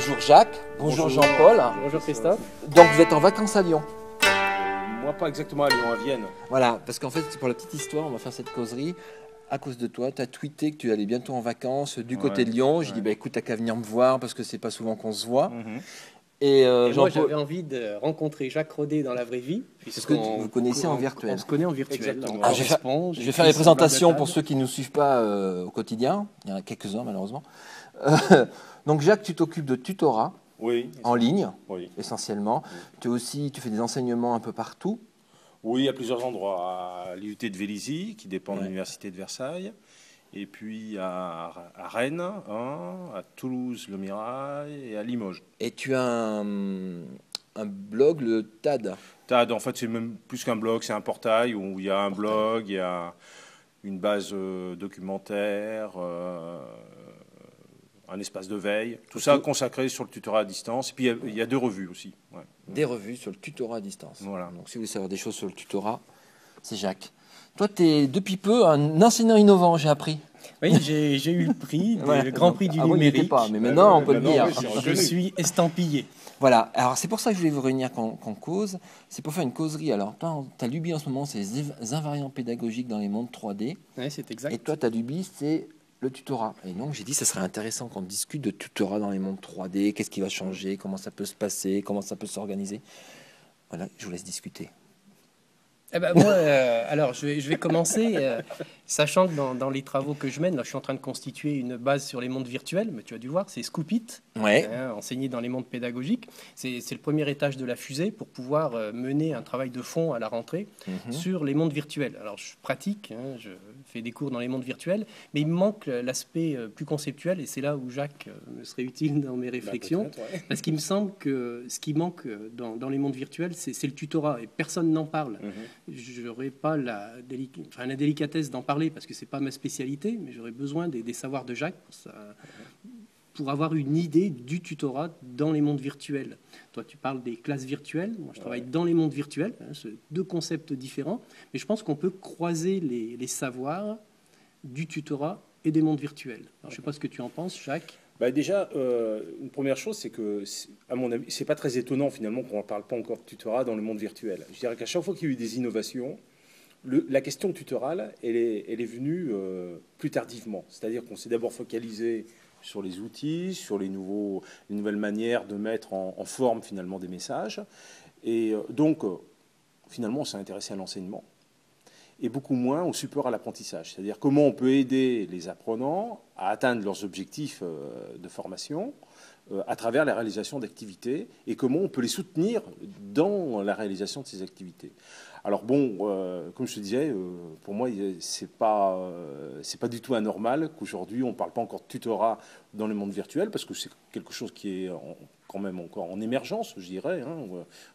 Bonjour Jacques, bonjour Jean-Paul. Bonjour Christophe. Donc vous êtes en vacances à Lyon. Moi pas exactement à Lyon, à Vienne. Voilà, parce qu'en fait, pour la petite histoire, on va faire cette causerie. À cause de toi, tu as tweeté que tu allais bientôt en vacances du côté de Lyon. J'ai dit, bah, écoute, t'as qu'à venir me voir parce que c'est pas souvent qu'on se voit. Et moi, j'avais envie de rencontrer Jacques Rodet dans la vraie vie. Parce que vous connaissez en virtuel. On se connaît en virtuel. Je vais faire les présentations pour ceux qui ne nous suivent pas au quotidien. Il y en a quelques-uns, malheureusement. Donc, Jacques, tu t'occupes de tutorat en ligne, essentiellement. Tu fais des enseignements un peu partout. Oui, à plusieurs endroits. À l'IUT de Vélizy, qui dépend de l'Université de Versailles. Et puis à Rennes, à Toulouse, le Mirail, et à Limoges. Et tu as un blog, le TAD. TAD, en fait, c'est même plus qu'un blog, c'est un portail où il y a un blog, il y a une base documentaire, un espace de veille. Tout ça consacré sur le tutorat à distance. Et puis il y a 2 revues aussi. Ouais. Des revues sur le tutorat à distance. Voilà. Donc si vous voulez savoir des choses sur le tutorat, c'est Jacques. Toi, tu es depuis peu un enseignant innovant, j'ai appris. Oui, j'ai eu le prix, le Grand Prix du numérique. Pas, mais maintenant, on peut le dire. Je suis estampillé. Voilà, alors c'est pour ça que je voulais vous réunir qu'on cause. C'est pour faire une causerie. Alors, toi, ta lubie en ce moment, c'est les invariants pédagogiques dans les mondes 3D. Oui, c'est exact. Et toi, ta lubie, c'est le tutorat. Et donc, j'ai dit, ça serait intéressant qu'on discute de tutorat dans les mondes 3D. Qu'est-ce qui va changer? Comment ça peut se passer? Comment ça peut s'organiser? Voilà, je vous laisse discuter. Eh ben, moi, alors, je vais commencer, sachant que dans les travaux que je mène, là, je suis en train de constituer une base sur les mondes virtuels, mais tu as dû voir, c'est Scoopit, enseigné dans les mondes pédagogiques. C'est le premier étage de la fusée pour pouvoir mener un travail de fond à la rentrée sur les mondes virtuels. Alors, je pratique, je fais des cours dans les mondes virtuels, mais il me manque l'aspect plus conceptuel, et c'est là où Jacques me serait utile dans mes réflexions, parce qu'il me semble que ce qui manque dans les mondes virtuels, c'est le tutorat, et personne n'en parle. J'aurais pas la délicatesse d'en parler parce que c'est pas ma spécialité, mais j'aurais besoin des savoirs de Jacques pour avoir une idée du tutorat dans les mondes virtuels. Toi, tu parles des classes virtuelles. Moi, je travaille dans les mondes virtuels. C'est 2 concepts différents, mais je pense qu'on peut croiser les savoirs du tutorat et des mondes virtuels. Alors, je sais pas ce que tu en penses, Jacques. Bah déjà, une première chose, c'est que, à mon avis, c'est pas très étonnant finalement qu'on ne parle pas encore de tutorat dans le monde virtuel. Je dirais qu'à chaque fois qu'il y a eu des innovations, la question tutorale, elle est venue plus tardivement. C'est-à-dire qu'on s'est d'abord focalisé sur les outils, sur les nouvelles manières de mettre en forme finalement des messages. Et donc, finalement, on s'est intéressé à l'enseignement et beaucoup moins au support à l'apprentissage. C'est-à-dire comment on peut aider les apprenants à atteindre leurs objectifs de formation à travers la réalisation d'activités et comment on peut les soutenir dans la réalisation de ces activités. Alors bon, comme je te disais, pour moi, c'est pas du tout anormal qu'aujourd'hui on ne parle pas encore de tutorat dans le monde virtuel parce que c'est quelque chose qui est quand même encore en émergence, je dirais,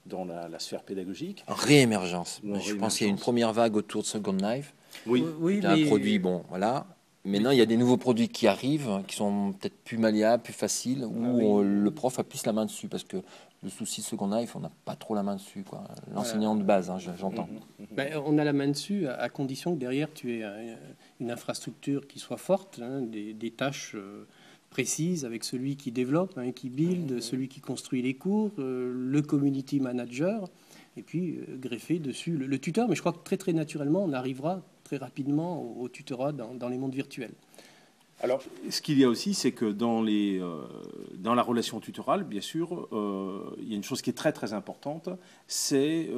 dans la sphère pédagogique. En réémergence. Je pense qu'il y a une première vague autour de Second Life. Oui, c'est un produit, bon, voilà. Maintenant, il y a des nouveaux produits qui arrivent, qui sont peut-être plus malléables, plus faciles, où le prof a plus la main dessus, parce que le souci Second Life, on n'a pas trop la main dessus, quoi. L'enseignant de base, j'entends. On a la main dessus à condition que derrière tu aies une infrastructure qui soit forte, des tâches précises avec celui qui développe, qui build, celui qui construit les cours, le community manager, et puis greffer dessus le tuteur. Mais je crois que très très naturellement, on arrivera très rapidement au tutorat dans les mondes virtuels. Alors, ce qu'il y a aussi, c'est que dans la relation tutorale, bien sûr, il y a une chose qui est très très importante, c'est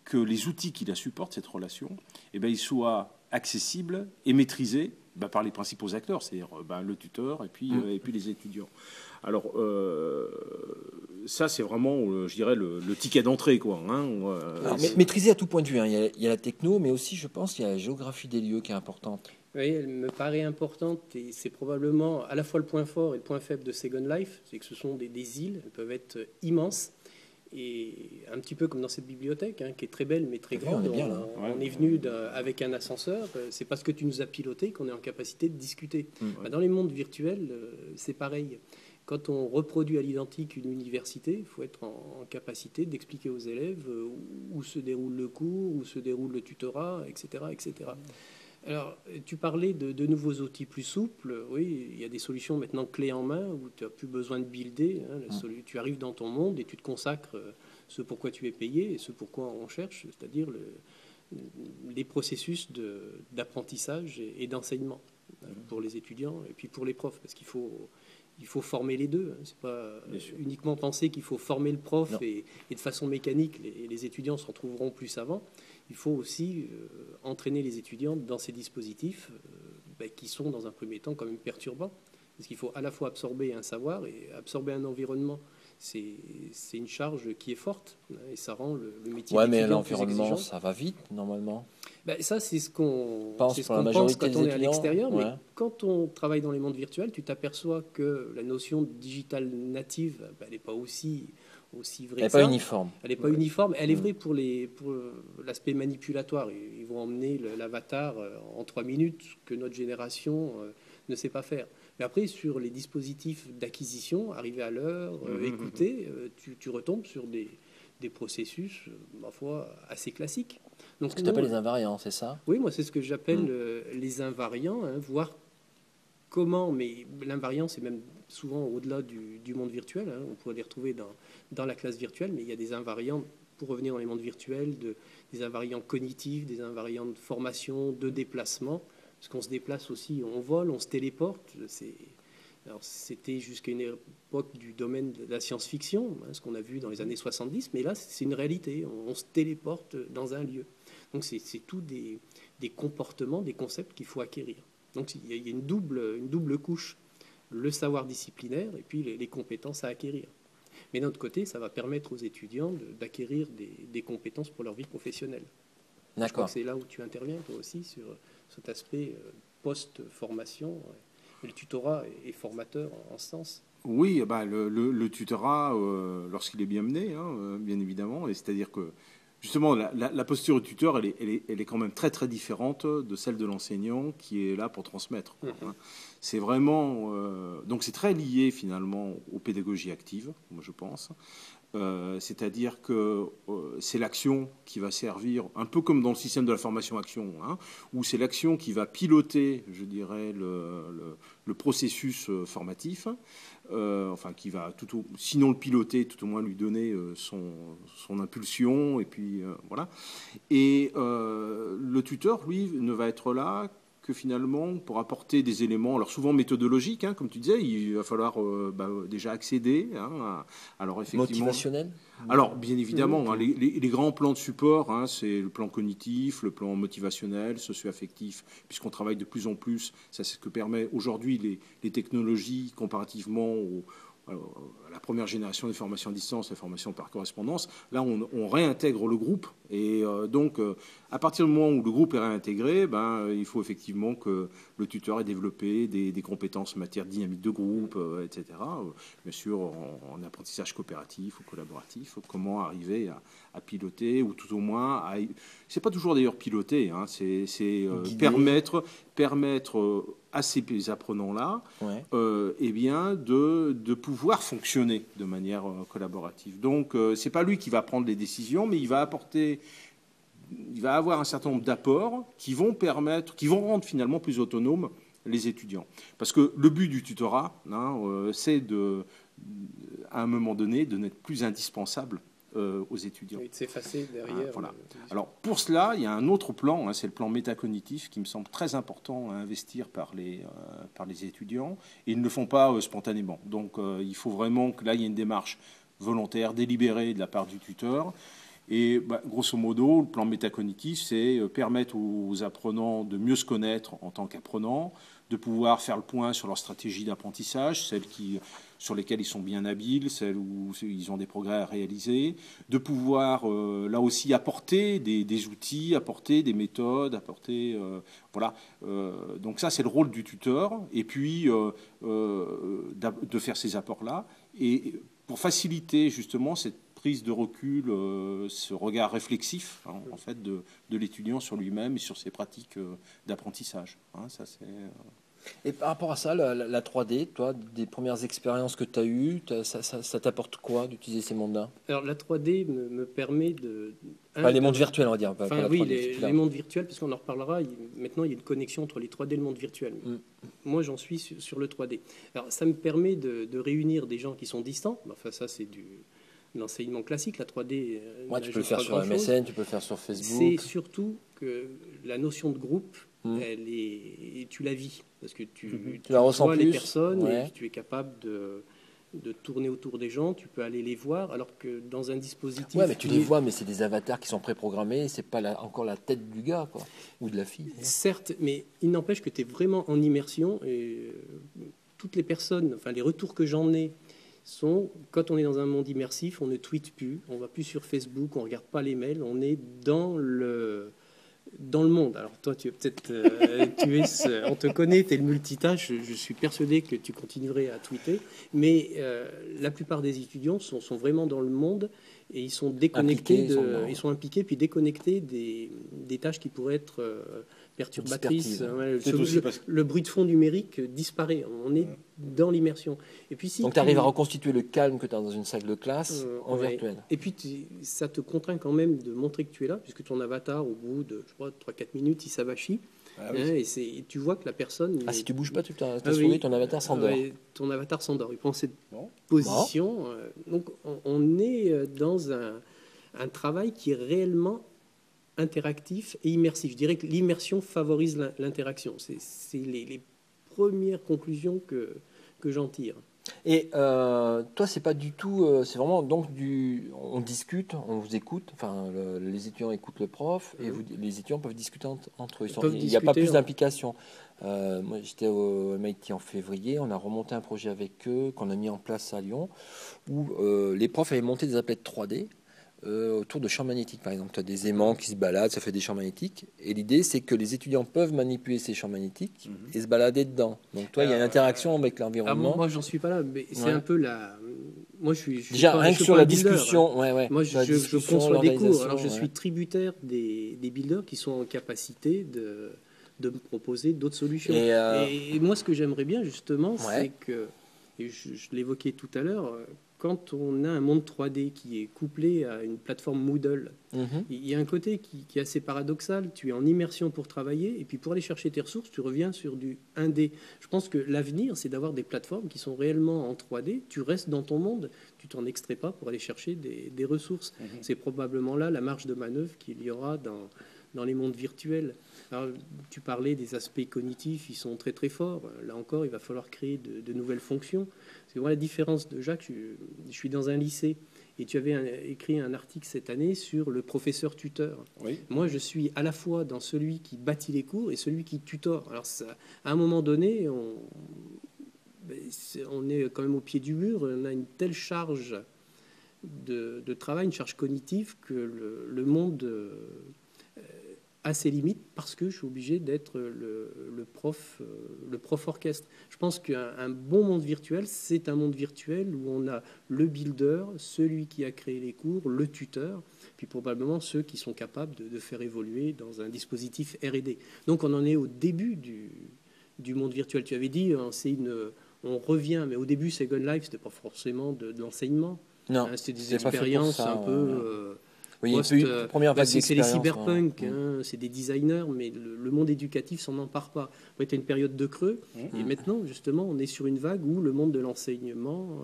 que les outils qui la supportent, cette relation, ils soient accessibles et maîtrisés par les principaux acteurs, c'est-à-dire le tuteur et puis les étudiants. Alors, ça, c'est vraiment, je dirais, le ticket d'entrée, quoi. Maîtriser à tout point de vue. Il y a la techno, mais aussi, je pense, il y a la géographie des lieux qui est importante. Oui, elle me paraît importante et c'est probablement à la fois le point fort et le point faible de Second Life, c'est que ce sont des îles, elles peuvent être immenses et un petit peu comme dans cette bibliothèque qui est très belle mais très grande. On est venu avec un ascenseur, c'est parce que tu nous as piloté qu'on est en capacité de discuter. Dans les mondes virtuels, c'est pareil. Quand on reproduit à l'identique une université, il faut être en capacité d'expliquer aux élèves où se déroule le cours, où se déroule le tutorat, etc., etc. Alors, tu parlais de nouveaux outils plus souples. Oui, il y a des solutions maintenant clés en main où tu n'as plus besoin de builder. Tu arrives dans ton monde et tu te consacres ce pourquoi tu es payé et ce pourquoi on cherche, c'est-à-dire les processus d'apprentissage et d'enseignement pour les étudiants et puis pour les profs, parce qu'il faut former les deux. C'est pas uniquement penser qu'il faut former le prof et de façon mécanique, les étudiants s'en trouveront plus savants. Il faut aussi entraîner les étudiants dans ces dispositifs qui sont dans un premier temps quand même perturbants. Parce qu'il faut à la fois absorber un savoir et absorber un environnement. C'est une charge qui est forte et ça rend le métier d'étudiant plus exigeant. Mais l'environnement, ça va vite normalement. Ça, c'est ce qu'on pense quand on est à l'extérieur. Mais quand on travaille dans les mondes virtuels, tu t'aperçois que la notion digitale native, elle n'est pas aussi vraie. Elle n'est pas uniforme. Elle n'est pas uniforme. Elle est vraie pour l'aspect manipulatoire. Ils vont emmener l'avatar en 3 minutes que notre génération ne sait pas faire. Mais après, sur les dispositifs d'acquisition, arriver à l'heure, écouter, tu retombes sur des processus, ma foi, assez classiques. Donc, ce que tu appelles les invariants, c'est ça? Oui, moi, c'est ce que j'appelle les invariants, voir comment, mais l'invariant, c'est même souvent au-delà du monde virtuel. On pourrait les retrouver dans la classe virtuelle, mais il y a des invariants, pour revenir dans les mondes virtuels, des invariants cognitifs, des invariants de formation, de déplacement. Parce qu'on se déplace aussi, on vole, on se téléporte. C'était jusqu'à une époque du domaine de la science-fiction, ce qu'on a vu dans les années 70, mais là, c'est une réalité. On se téléporte dans un lieu. Donc, c'est tout des comportements, des concepts qu'il faut acquérir. Donc, il y a une double couche, le savoir disciplinaire et puis les compétences à acquérir. Mais d'un autre côté, ça va permettre aux étudiants d'acquérir des compétences pour leur vie professionnelle. D'accord. Je crois que c'est là où tu interviens, toi aussi, sur cet aspect post-formation. Le tutorat est formateur en ce sens. Oui, le tutorat, lorsqu'il est bien mené, bien évidemment, et c'est-à-dire que justement la posture du tuteur, elle est quand même très très différente de celle de l'enseignant qui est là pour transmettre. C'est vraiment donc c'est très lié finalement aux pédagogies actives, moi je pense. C'est-à-dire que c'est l'action qui va servir, un peu comme dans le système de la formation-action, où c'est l'action qui va piloter, je dirais, le processus formatif, qui va, sinon le piloter, tout au moins lui donner son impulsion, et puis voilà. Et le tuteur, lui, ne va être là que finalement, pour apporter des éléments, alors souvent méthodologiques, comme tu disais, il va falloir déjà accéder. Alors effectivement, motivationnel. Alors, bien évidemment, les grands plans de support, c'est le plan cognitif, le plan motivationnel, socio-affectif, puisqu'on travaille de plus en plus. Ça, c'est ce que permet aujourd'hui les technologies comparativement à la première génération des formations à distance, la formation par correspondance. Là, on réintègre le groupe. Et donc, à partir du moment où le groupe est réintégré, il faut effectivement que le tuteur ait développé des compétences en matière de dynamique de groupe, etc. Bien sûr, en apprentissage coopératif ou collaboratif, comment arriver à piloter, ou tout au moins, c'est pas toujours d'ailleurs piloter, c'est permettre à ces apprenants-là de pouvoir fonctionner de manière collaborative. Donc, c'est pas lui qui va prendre les décisions, mais il va avoir un certain nombre d'apports qui vont rendre finalement plus autonomes les étudiants. Parce que le but du tutorat, c'est à un moment donné, de n'être plus indispensable aux étudiants. Et de s'effacer derrière. Voilà. Alors, pour cela, il y a un autre plan, c'est le plan métacognitif, qui me semble très important à investir par les étudiants. Et ils ne le font pas spontanément. Donc, il faut vraiment que là, il y ait une démarche volontaire, délibérée de la part du tuteur. Et grosso modo, le plan métacognitif, c'est permettre aux apprenants de mieux se connaître en tant qu'apprenants, de pouvoir faire le point sur leur stratégie d'apprentissage, celles sur lesquelles ils sont bien habiles, celles où ils ont des progrès à réaliser, de pouvoir là aussi apporter des outils, apporter des méthodes, voilà. Donc ça, c'est le rôle du tuteur, et puis de faire ces apports-là, et pour faciliter justement cette prise de recul, ce regard réflexif en fait de l'étudiant sur lui-même et sur ses pratiques d'apprentissage. Ça, c'est Et par rapport à ça, la 3D, toi, des premières expériences que tu as eues, ça t'apporte quoi d'utiliser ces mondes-là? Alors la 3D me permet de... les mondes virtuels, on va dire. Enfin oui, les mondes virtuels, parce qu'on en reparlera. Maintenant, il y a une connexion entre les 3D et le monde virtuel. Moi, j'en suis sur le 3D. Alors ça me permet de réunir des gens qui sont distants. Enfin, ça, c'est de l'enseignement classique, la 3D. Tu peux le faire sur MSN, tu peux le faire sur Facebook. C'est surtout que la notion de groupe, tu la vis. Parce que tu la ressens vois plus. Les personnes et tu es capable de tourner autour des gens, tu peux aller les voir, alors que dans un dispositif... Ouais, mais tu les vois, mais c'est des avatars qui sont préprogrammés, c'est pas encore la tête du gars, quoi, ou de la fille. Certes, mais il n'empêche que tu es vraiment en immersion, et toutes les personnes, enfin les retours que j'en ai, sont, quand on est dans un monde immersif, on ne tweete plus, on va plus sur Facebook, on regarde pas les mails, on est dans le monde. Alors toi, tu es peut-être, on te connaît, tu es le multitâche. Je suis persuadé que tu continuerais à tweeter, mais la plupart des étudiants sont vraiment dans le monde et ils sont déconnectés, ils sont impliqués puis déconnectés des tâches qui pourraient être perturbatrices. Le bruit de fond numérique disparaît. On est dans l'immersion. Et puis donc tu arrives à reconstituer le calme que tu as dans une salle de classe en virtuel. Et puis ça te contraint quand même de montrer que tu es là, puisque ton avatar, au bout de 3-4 minutes, il s'avachit. Et tu vois que la personne... si tu bouges pas, tu t'as souris, ton avatar s'endort. Ton avatar s'endort. Il prend cette position. Donc on est dans un travail qui est réellement interactif et immersif. Je dirais que l'immersion favorise l'interaction. C'est les premières conclusions que j'en tire. Et toi, c'est pas du tout, c'est vraiment donc on discute, on vous écoute, enfin les étudiants écoutent le prof et les étudiants peuvent discuter entre eux. Il n'y a pas plus d'implication. Moi, j'étais au MIT en février, on a remonté un projet avec eux qu'on a mis en place à Lyon où les profs avaient monté des applettes 3D. Autour de champs magnétiques, par exemple. Tu as des aimants qui se baladent, ça fait des champs magnétiques. Et l'idée, c'est que les étudiants peuvent manipuler ces champs magnétiques et se balader dedans. Donc, toi, il y a une interaction avec l'environnement. Moi, j'en suis pas là, mais c'est un peu la... Moi, je suis déjà, rien que sur la discussion. Moi, je conçois des cours. Alors, je suis tributaire des builders qui sont en capacité de me proposer d'autres solutions. Et moi, ce que j'aimerais bien, justement, c'est que, et je l'évoquais tout à l'heure, quand on a un monde 3D qui est couplé à une plateforme Moodle, il y a un côté qui est assez paradoxal. Tu es en immersion pour travailler, et puis pour aller chercher tes ressources, tu reviens sur du 1D. Je pense que l'avenir, c'est d'avoir des plateformes qui sont réellement en 3D. Tu restes dans ton monde, tu t'en extrais pas pour aller chercher des ressources. C'est probablement là la marge de manœuvre qu'il y aura dans les mondes virtuels. Alors, tu parlais des aspects cognitifs, ils sont très très forts. Là encore, il va falloir créer de nouvelles fonctions. C'est moi la différence de Jacques. Je suis dans un lycée et tu avais écrit un article cette année sur le professeur tuteur. Oui. Moi, je suis à la fois dans celui qui bâtit les cours et celui qui tutore. Alors, ça, à un moment donné, on est quand même au pied du mur. On a une telle charge de travail, une charge cognitive que le monde a ses limites parce que je suis obligé d'être le prof orchestre. Je pense qu'un bon monde virtuel, c'est un monde virtuel où on a le builder, celui qui a créé les cours, le tuteur, puis probablement ceux qui sont capables de faire évoluer dans un dispositif R&D. Donc on en est au début du monde virtuel. Tu avais dit, on revient, mais au début, Second Life, c'était pas forcément de l'enseignement. Non, c'était des expériences un peu... Oui, première vague c'est les cyberpunk, c'est des designers, mais le monde éducatif s'en empare pas. On était une période de creux, et maintenant, justement, on est sur une vague où le monde de l'enseignement,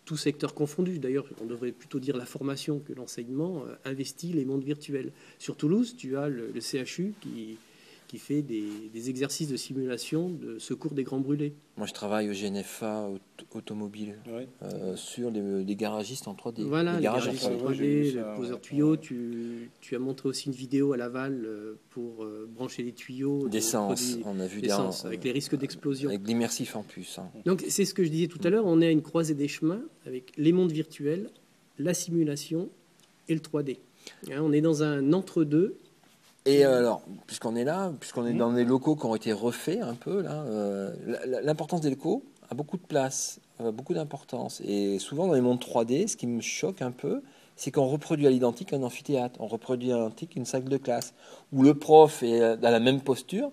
tout secteur confondu, d'ailleurs, on devrait plutôt dire la formation que l'enseignement, investit les mondes virtuels. Sur Toulouse, tu as le CHU qui fait des exercices de simulation de secours des grands brûlés. Moi, je travaille au GNFA automobile sur les garagistes en 3D. Voilà, les garagistes en 3D, le poseur tuyau. Tu as montré aussi une vidéo à Laval pour brancher les tuyaux. D'essence, on a vu d'essence, avec les risques d'explosion. Avec l'immersif en plus. Donc, c'est ce que je disais tout à l'heure, on est à une croisée des chemins avec les mondes virtuels, la simulation et le 3D. On est dans un entre-deux. Et alors, puisqu'on est là, puisqu'on est dans des locaux qui ont été refaits un peu, là, l'importance des locaux a beaucoup de place, beaucoup d'importance. Et souvent, dans les mondes 3D, ce qui me choque un peu, c'est qu'on reproduit à l'identique un amphithéâtre, on reproduit à l'identique une salle de classe, où le prof est dans la même posture,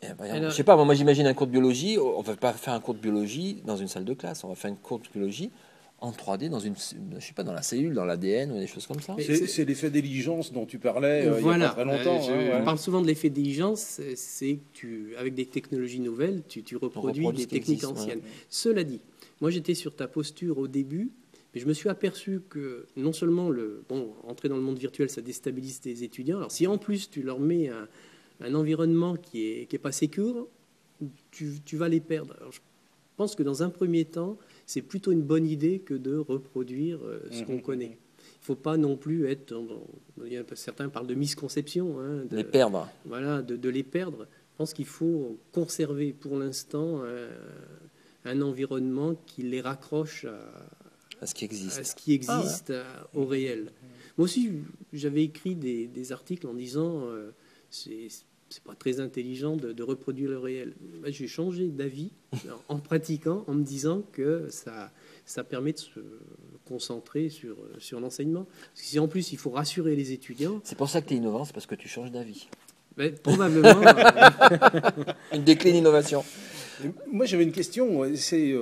Je sais pas, moi j'imagine un cours de biologie, on va pas faire un cours de biologie dans une salle de classe, on va faire un cours de biologie en 3D dans je sais pas, dans la cellule, dans l'ADN ou des choses comme ça. C'est l'effet diligence dont tu parlais il y a pas très longtemps. On parle souvent de l'effet diligence, c'est que avec des technologies nouvelles, tu reproduis des techniques anciennes. Ouais. Cela dit, moi j'étais sur ta posture au début, mais je me suis aperçu que non seulement entrer dans le monde virtuel, ça déstabilise tes étudiants. Alors si en plus tu leur mets un environnement qui est pas sécure, tu vas les perdre. Alors, je pense que dans un premier temps, c'est plutôt une bonne idée que de reproduire ce qu'on connaît. Il ne faut pas non plus être... certains parlent de misconception. De les perdre. Voilà, de les perdre. Je pense qu'il faut conserver pour l'instant un environnement qui les raccroche à ce qui existe, au réel. Moi aussi, j'avais écrit des articles en disant c'est pas très intelligent de reproduire le réel. J'ai changé d'avis en pratiquant, en me disant que ça permet de se concentrer sur l'enseignement. Parce que si en plus il faut rassurer les étudiants... C'est pour ça que tu es innovant, c'est parce que tu changes d'avis. Probablement. Une décline d'innovation. Moi j'avais une question, c'est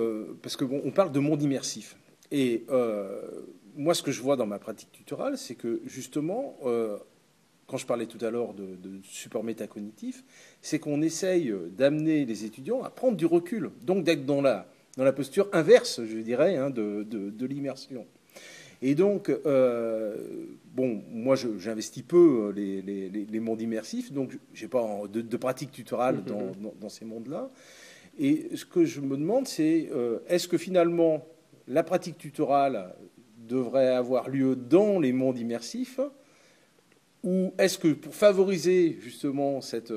parce que on parle de monde immersif. Et moi ce que je vois dans ma pratique tutorale, c'est que justement... quand je parlais tout à l'heure de support métacognitif, c'est qu'on essaye d'amener les étudiants à prendre du recul, donc d'être dans la posture inverse, je dirais, de l'immersion. Et donc, moi, j'investis peu les mondes immersifs, donc je n'ai pas de pratique tutorale dans ces mondes-là. Et ce que je me demande, c'est est-ce que finalement, la pratique tutorale devrait avoir lieu dans les mondes immersifs, ou est-ce que pour favoriser justement cette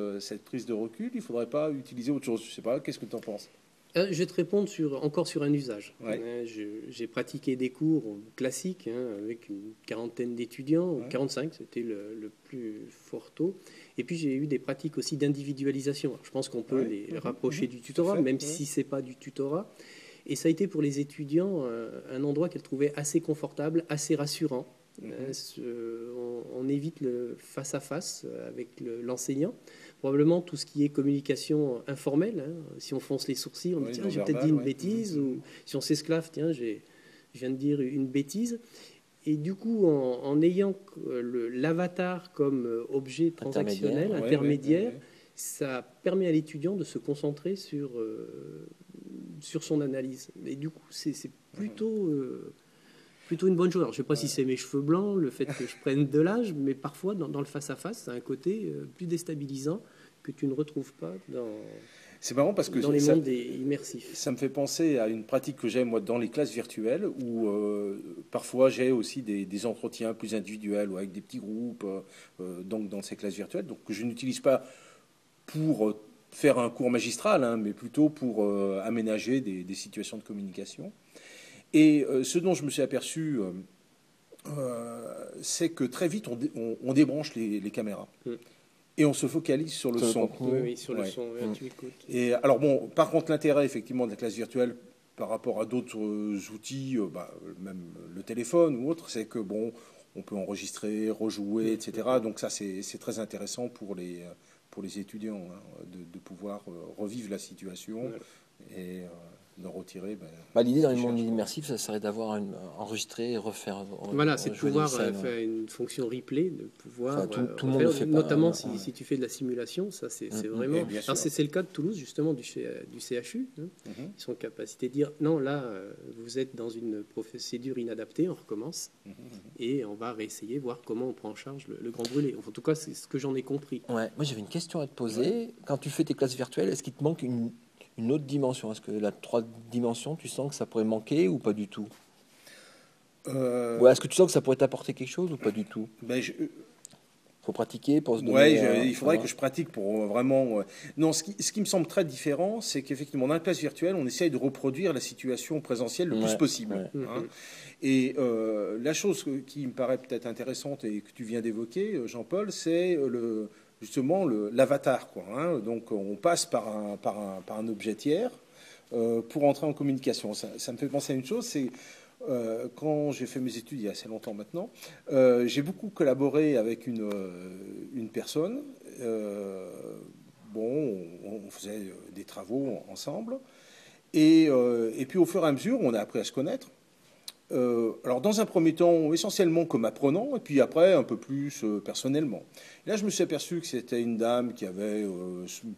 prise de recul, il ne faudrait pas utiliser autre chose? Je ne sais pas, qu'est-ce que tu en penses? Je vais te répondre encore sur un usage. Ouais. J'ai pratiqué des cours classiques avec une quarantaine d'étudiants, 45, c'était le plus fort taux. Et puis j'ai eu des pratiques aussi d'individualisation. Je pense qu'on peut les rapprocher du tutorat, même si ce n'est pas du tutorat. Et ça a été pour les étudiants un endroit qu'elles trouvaient assez confortable, assez rassurant. On évite le face-à-face avec l'enseignant. Probablement tout ce qui est communication informelle. Si on fronce les sourcils, on dit tiens, j'ai peut-être dit une bêtise. Ou si on s'esclave, tiens, je viens de dire une bêtise. Et du coup, en ayant l'avatar comme objet transactionnel, intermédiaire, ça permet à l'étudiant de se concentrer sur son analyse. Et du coup, c'est plutôt une bonne chose. Alors, je ne sais pas si c'est mes cheveux blancs, le fait que je prenne de l'âge, mais parfois, dans le face-à-face, ça a un côté plus déstabilisant que tu ne retrouves pas c'est marrant parce que dans les mondes immersifs. Ça me fait penser à une pratique que j'ai, moi, dans les classes virtuelles, où parfois j'ai aussi des entretiens plus individuels ou avec des petits groupes donc dans ces classes virtuelles, donc que je n'utilise pas pour faire un cours magistral, mais plutôt pour aménager des situations de communication. Et ce dont je me suis aperçu, c'est que très vite, on débranche les caméras. Et on se focalise sur le son. Oui, sur le son. Tu écoutes. Et alors, par contre, l'intérêt, effectivement, de la classe virtuelle par rapport à d'autres outils, même le téléphone ou autre, c'est que, on peut enregistrer, rejouer, etc. Donc ça, c'est très intéressant pour les étudiants, de pouvoir revivre la situation et de retirer... l'idée dans les mondes immersifs, ça serait d'avoir enregistré et refaire... Voilà, c'est de pouvoir faire une fonction replay, de pouvoir... tout le monde le fait notamment si tu fais de la simulation, ça c'est vraiment... Alors c'est le cas de Toulouse, justement, du CHU. Ils sont en capacité de dire, non, là, vous êtes dans une procédure inadaptée, on recommence, et on va réessayer, voir comment on prend en charge le grand brûlé. En tout cas, c'est ce que j'en ai compris. Ouais. Moi, j'avais une question à te poser. Quand tu fais tes classes virtuelles, est-ce qu'il te manque une autre dimension? Est-ce que la 3 dimensions, tu sens que ça pourrait manquer ou pas du tout? Ou est-ce que tu sens que ça pourrait t'apporter quelque chose ou pas du tout? Faut pratiquer pour se donner... il faudrait que je pratique pour vraiment... Non, ce qui me semble très différent, c'est qu'effectivement, dans la classe virtuelle, on essaye de reproduire la situation présentielle le plus possible. Et la chose qui me paraît peut-être intéressante et que tu viens d'évoquer, Jean-Paul, c'est justement l'avatar. Donc, on passe par un objet tiers pour entrer en communication. Ça me fait penser à une chose, c'est... quand j'ai fait mes études il y a assez longtemps maintenant, j'ai beaucoup collaboré avec une personne bon, on faisait des travaux ensemble. Et puis, au fur et à mesure, on a appris à se connaître. Alors, dans un premier temps, essentiellement comme apprenant, et puis après, un peu plus personnellement. Et là, je me suis aperçu que c'était une dame qui avait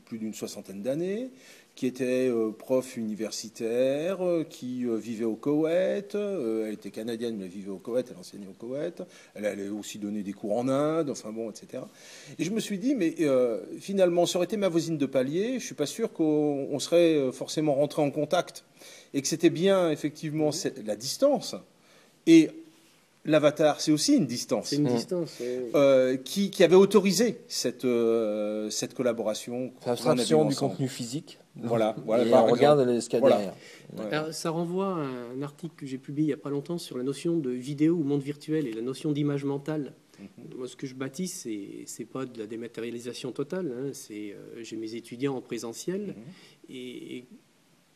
plus d'une soixantaine d'années, qui était prof universitaire, qui vivait au Koweït. Elle était canadienne, mais elle vivait au Koweït, elle enseignait au Koweït. Elle allait aussi donner des cours en Inde, enfin bon, etc. Et je me suis dit, mais finalement, ça aurait été ma voisine de palier, je ne suis pas sûr qu'on serait forcément rentré en contact. Et que c'était bien, effectivement, la distance. Et l'avatar, c'est aussi une distance. C'est une distance. Qui avait autorisé cette collaboration. L'abstraction du contenu physique. Voilà. Et on regarde ce qu'il y a derrière. Alors, ça renvoie à un article que j'ai publié il n'y a pas longtemps sur la notion de vidéo ou monde virtuel et la notion d'image mentale. Moi, ce que je bâtis, c'est pas de la dématérialisation totale. Hein, j'ai mes étudiants en présentiel et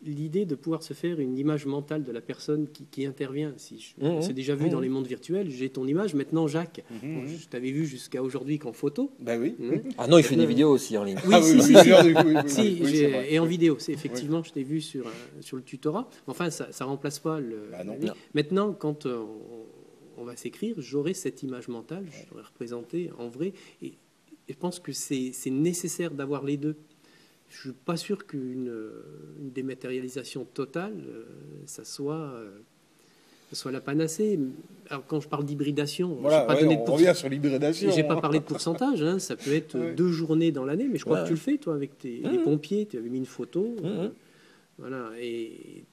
l'idée de pouvoir se faire une image mentale de la personne qui intervient. On s'est déjà vu dans les mondes virtuels, j'ai ton image, maintenant Jacques. Je t'avais vu jusqu'à aujourd'hui qu'en photo. Ben oui. Ah non, il fait des vidéos aussi en ligne. Oui, et en vidéo. C'est effectivement, je t'ai vu sur le tutorat. Enfin, ça remplace pas le... non. Maintenant, quand on va s'écrire, j'aurai cette image mentale, je l'aurai représentée en vrai. Et je pense que c'est nécessaire d'avoir les deux. Je suis pas sûr qu'une dématérialisation totale, ça soit la panacée. Alors quand je parle d'hybridation, voilà, on revient sur l'hybridation. J'ai pas parlé de pourcentage. Hein, ça peut être 2 journées dans l'année, mais je crois que tu le fais toi avec les pompiers. Tu avais mis une photo, voilà. Et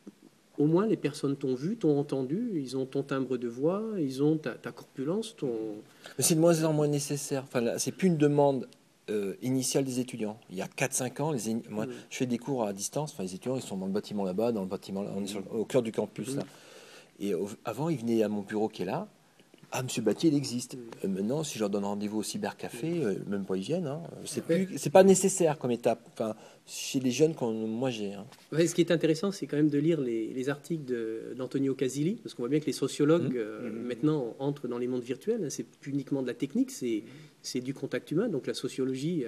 au moins les personnes t'ont vu, t'ont entendu, ils ont ton timbre de voix, ils ont ta corpulence, Mais c'est de moins en moins nécessaire. Enfin, là, c'est plus une demande initiale des étudiants. Il y a 4-5 ans, moi, je fais des cours à distance. Enfin, les étudiants, ils sont dans le bâtiment là-bas, dans le bâtiment là, on est au cœur du campus là. Et avant, ils venaient à mon bureau qui est là. Ah, Monsieur Battier, il existe. Maintenant, si je leur donne rendez-vous au cybercafé, même pas ils viennent. Hein, c'est pas nécessaire comme étape. Enfin, chez les jeunes que moi j'ai. Hein. Ouais, ce qui est intéressant, c'est quand même de lire les articles d'Antonio Casilli, parce qu'on voit bien que les sociologues maintenant entrent dans les mondes virtuels. Hein, c'est plus uniquement de la technique, c'est du contact humain. Donc la sociologie,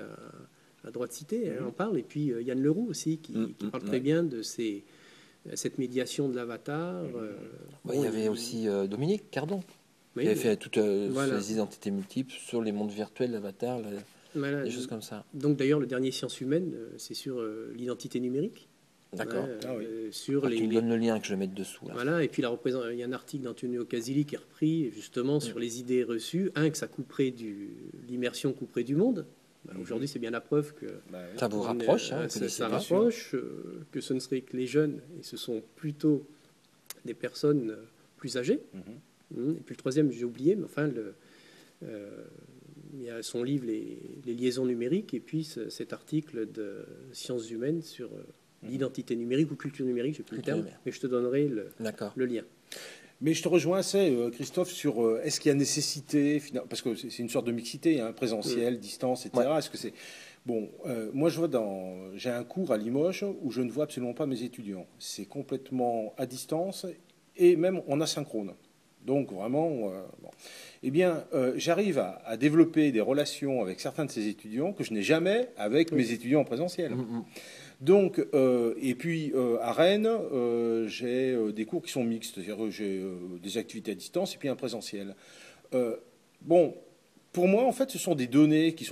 à droit de cité, en parle. Et puis Yann Leroux aussi, qui parle très bien de cette médiation de l'avatar. Il y avait aussi Dominique Cardon. Il avait fait toutes ces identités multiples sur les mondes virtuels, l'avatar, des choses comme ça. Donc d'ailleurs, le dernier Sciences humaines, c'est sur l'identité numérique. D'accord. Tu me donnes le lien que je vais mettre dessous. Là. Voilà, et puis il y a un article d'Antonio Casilli qui est repris justement sur les idées reçues. Que ça couperait l'immersion couperait du monde. Aujourd'hui, c'est bien la preuve que ça vous rapproche. Ça rapproche, que ce ne serait que les jeunes, et ce sont plutôt des personnes plus âgées. Et puis le troisième, j'ai oublié, mais enfin, il y a son livre les liaisons numériques, et puis cet article de Sciences humaines sur l'identité numérique ou culture numérique, je n'ai plus le terme, mais je te donnerai le lien. Mais je te rejoins assez, Christophe, sur est-ce qu'il y a nécessité, parce que c'est une sorte de mixité, hein, présentiel, distance, etc. Est-ce que c'est... Bon, moi, j'ai un cours à Limoges où je ne vois absolument pas mes étudiants. C'est complètement à distance et même en asynchrone. Donc vraiment, eh bien, j'arrive à développer des relations avec certains de ces étudiants que je n'ai jamais avec mes étudiants en présentiel. Donc, et puis à Rennes, j'ai des cours qui sont mixtes, c'est-à-dire j'ai des activités à distance et puis un présentiel. Bon, pour moi, en fait, ce sont des données qui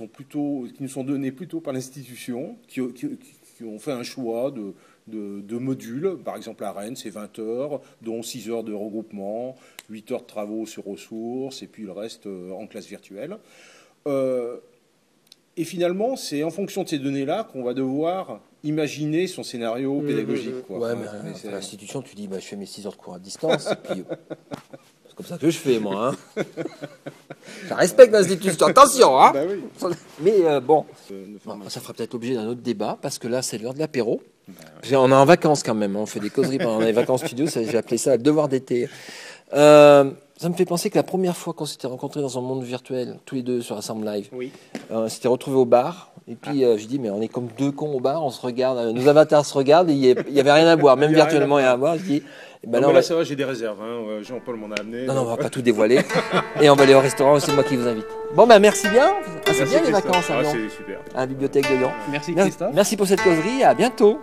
nous sont données plutôt par l'institution, qui ont fait un choix de modules. Par exemple, à Rennes, c'est 20 heures, dont 6 heures de regroupement, 8 heures de travaux sur ressources, et puis le reste en classe virtuelle. Et finalement, c'est en fonction de ces données-là qu'on va devoir imaginer son scénario pédagogique. Quoi. Ouais, mais à l'institution, tu dis, je fais mes 6 heures de cours à distance, et puis c'est comme ça que je fais, moi. Hein. Je respecte l'institution, attention. Hein. Mais ça fera peut-être l'objet d'un autre débat, parce que là, c'est l'heure de l'apéro. On est en vacances quand même, on fait des causeries pendant les vacances studio, j'ai appelé ça le devoir d'été. Ça me fait penser que la première fois qu'on s'était rencontrés dans un monde virtuel, tous les deux sur Assemble Live, on s'était retrouvés au bar, Et puis je dis, mais on est comme deux cons au bar, on se regarde, nos avatars se regardent, et il n'y avait rien à boire, même virtuellement il y a rien à boire. Je dis, ben là, ça va, j'ai des réserves. Hein. Jean-Paul m'en a amené. Non, on va pas tout dévoiler. Et on va aller au restaurant, c'est moi qui vous invite. Bon, ben merci bien. C'est bien les vacances à Lyon. C'est super. À la bibliothèque de Lyon. Merci Christophe. Merci pour cette causerie, à bientôt.